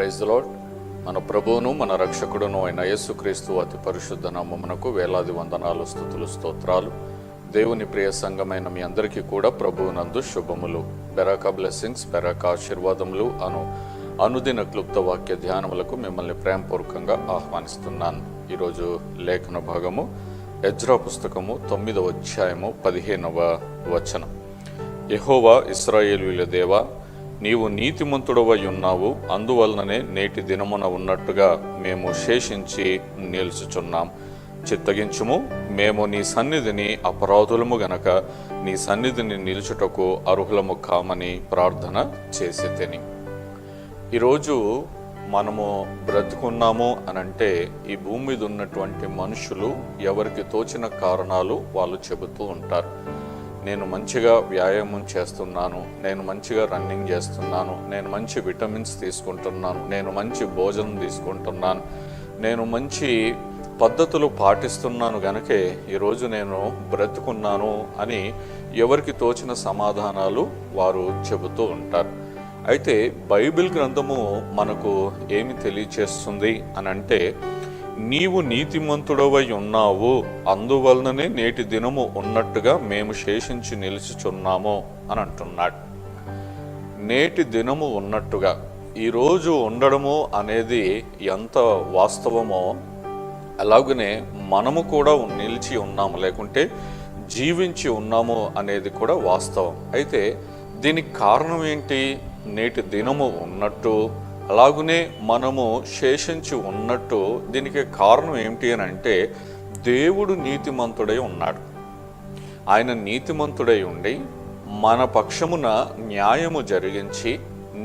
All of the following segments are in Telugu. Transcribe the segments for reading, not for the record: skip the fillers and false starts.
Praise the lord. మన ప్రభువును మన రక్షకుడును అయిన యేసుక్రీస్తు అతి పరిశుద్ధ నామమునకు వేలాది వందనాలు, స్తుతులు, స్తోత్రాలు. దేవుని ప్రియ సంఘమైన మీ అందరికీ కూడా ప్రభువునందు శుభములు, బెరాకా బ్లెస్సింగ్స్, బెరాకా ఆశీర్వాదములు అనుదిన క్లుప్త వాక్య ధ్యానములకు మిమ్మల్ని ప్రేమపూర్వకంగా ఆహ్వానిస్తున్నాను. ఈరోజు లేఖన భాగము ఎజ్రా పుస్తకము 9వ అధ్యాయము 15వ వచనం. యెహోవా ఇశ్రాయేలీయుల దేవా, నీవు నీతిమంతుడవై ఉన్నావు, అందువలననే నేటి దినమున ఉన్నట్టుగా మేము శేషించి నిలుచుచున్నాం. చిత్తగించుము, మేము నీ సన్నిధిని అపరాధులము గనక నీ సన్నిధిని నిలుచుటకు అర్హులము కామని ప్రార్థన చేసి తిని. ఈరోజు మనము బ్రతుకున్నాము అనంటే ఈ భూమి మీద ఉన్నటువంటి మనుషులు ఎవరికి తోచిన కారణాలు వాళ్ళు చెబుతూ ఉంటారు. నేను మంచిగా వ్యాయామం చేస్తున్నాను, నేను మంచిగా రన్నింగ్ చేస్తున్నాను, నేను మంచి విటమిన్స్ తీసుకుంటున్నాను, నేను మంచి భోజనం తీసుకుంటున్నాను, నేను మంచి పద్ధతులు పాటిస్తున్నాను గనకే ఈరోజు నేను బ్రతుకున్నాను అని ఎవరికి తోచిన సమాధానాలు వారు చెబుతూ ఉంటారు. అయితే బైబిల్ గ్రంథము మనకు ఏమి తెలియచేస్తుంది అనంటే, నీవు నీతిమంతుడవై ఉన్నావు, అందువలననే నేటి దినము ఉన్నట్టుగా మేము శేషించి నిలుచుచున్నాము అని అంటున్నాడు. నేటి దినము ఉన్నట్టుగా ఈరోజు ఉండడము అనేది ఎంత వాస్తవమో అలాగనే మనము కూడా నిలిచి ఉన్నాము, లేకుంటే జీవించి ఉన్నాము అనేది కూడా వాస్తవం. అయితే దీనికి కారణం ఏంటి? నేటి దినము ఉన్నట్టు అలాగనే మనము శేషించి ఉన్నట్టు దీనికి కారణం ఏమిటి అని అంటే, దేవుడు నీతిమంతుడై ఉన్నాడు. ఆయన నీతిమంతుడై ఉండి మన పక్షమున న్యాయము జరిగించి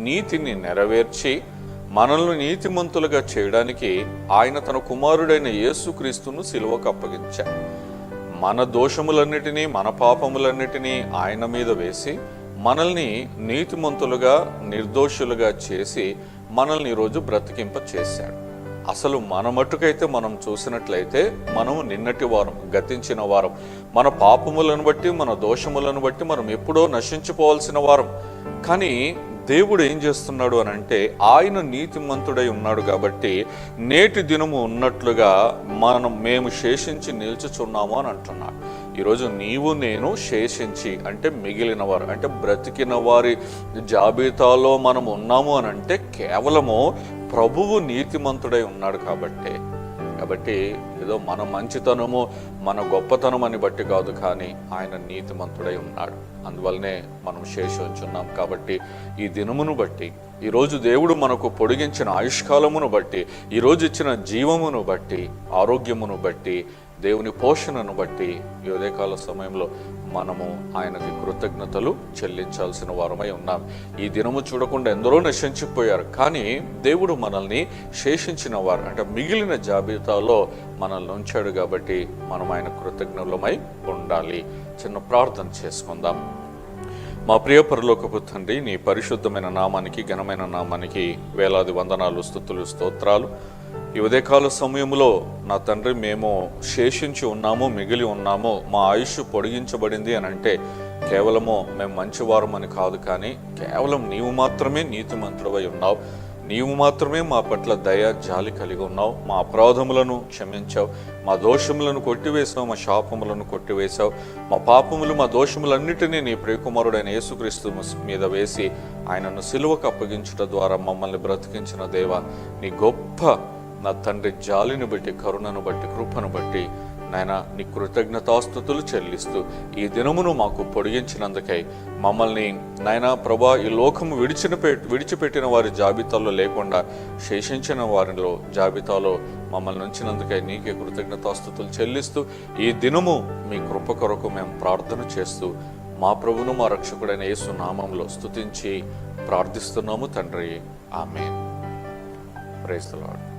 నీతిని నెరవేర్చి మనల్ని నీతిమంతులుగా చేయడానికి ఆయన తన కుమారుడైన యేసుక్రీస్తును సిలువకు అప్పగించాడు. మన దోషములన్నిటినీ మన పాపములన్నిటినీ ఆయన మీద వేసి మనల్ని నీతిమంతులుగా నిర్దోషులుగా చేసి మనల్ని ఈరోజు బ్రతికింప చేశాడు. అసలు మన మట్టుకైతే మనం చూసినట్లయితే మనము నిన్నటి వారం, గతించిన వారం, మన పాపములను బట్టి మన దోషములను బట్టి మనం ఎప్పుడో నశించిపోవాల్సిన వారం. కానీ దేవుడు ఏం చేస్తున్నాడు అని అంటే, ఆయన నీతిమంతుడై ఉన్నాడు కాబట్టి నేటి దినము ఉన్నట్లుగా మేము శేషించి నిల్చుచున్నాము అని అంటున్నాడు. ఈరోజు నీవు నేను శేషించి అంటే మిగిలిన వారు, అంటే బ్రతికిన వారి జాబితాలో మనం ఉన్నాము అని అంటే కేవలము ప్రభువు నీతిమంతుడై ఉన్నాడు కాబట్టి ఏదో మన మంచితనము మన గొప్పతనం అని బట్టి కాదు, కానీ ఆయన నీతిమంతుడై ఉన్నాడు. అందువల్లనే మనం శేషించున్నాం. కాబట్టి ఈ దినమును బట్టి, ఈరోజు దేవుడు మనకు పొడిగించిన ఆయుష్కాలమును బట్టి, ఈరోజు ఇచ్చిన జీవమును బట్టి, ఆరోగ్యమును బట్టి, దేవుని పోషణను బట్టి ఈ ఉదయకాల సమయంలో మనము ఆయనకి కృతజ్ఞతలు చెల్లించాల్సిన వారమై ఉన్నాం. ఈ దినము చూడకుండా ఎందరో నశించిపోయారు, కానీ దేవుడు మనల్ని శేషించిన వారు అంటే మిగిలిన జాబితాలో మనల్ని ఉంచాడు కాబట్టి మనం ఆయన కృతజ్ఞులమై ఉండాలి. చిన్న ప్రార్థన చేసుకుందాం. మా ప్రియ పరలోకపు తండ్రి, నీ పరిశుద్ధమైన నామానికి, ఘనమైన నామానికి వేలాది వందనాలు, స్తుతులు, స్తోత్రాలు. ఈ ఉదయకాల సమయంలో నా తండ్రి, మేము శేషించి ఉన్నాము, మిగిలి ఉన్నాము, మా ఆయుష్ పొడిగించబడింది అని అంటే కేవలము మేము మంచివారం అని కాదు, కానీ కేవలం నీవు మాత్రమే నీతిమంతుడవై ఉన్నావు. నీవు మాత్రమే మా పట్ల దయ, జాలి కలిగి ఉన్నావు. మా అపరాధములను క్షమించావు, మా దోషములను కొట్టివేసావు, మా శాపములను కొట్టివేశావు. మా పాపములు, మా దోషములన్నిటినీ నీ ప్రియకుమారుడైన యేసుక్రీస్తు మీద వేసి ఆయనను సిలువకు అప్పగించుట ద్వారా మమ్మల్ని బ్రతికించిన దేవా, నీ గొప్ప నా తండ్రి జాలిని బట్టి, కరుణను బట్టి, కృపను బట్టి నాయన నీ కృతజ్ఞతాస్తుతులు చెల్లిస్తూ ఈ దినమును మాకు పొడిగించినందుకై మమ్మల్ని నాయన ప్రభా ఈ లోకము విడిచిపెట్టిన వారి జాబితాలో లేకుండా శేషించిన వారిలో జాబితాలో మమ్మల్ని ఉంచినందుకై నీకే కృతజ్ఞతాస్తుతులు చెల్లిస్తూ ఈ దినము మీ కృప కొరకు మేము ప్రార్థన చేస్తూ మా ప్రభువును మా రక్షకుడైన యేసు నామంలో స్తుతించి ప్రార్థిస్తున్నాము తండ్రి. ఆమేన్. Praise the lord.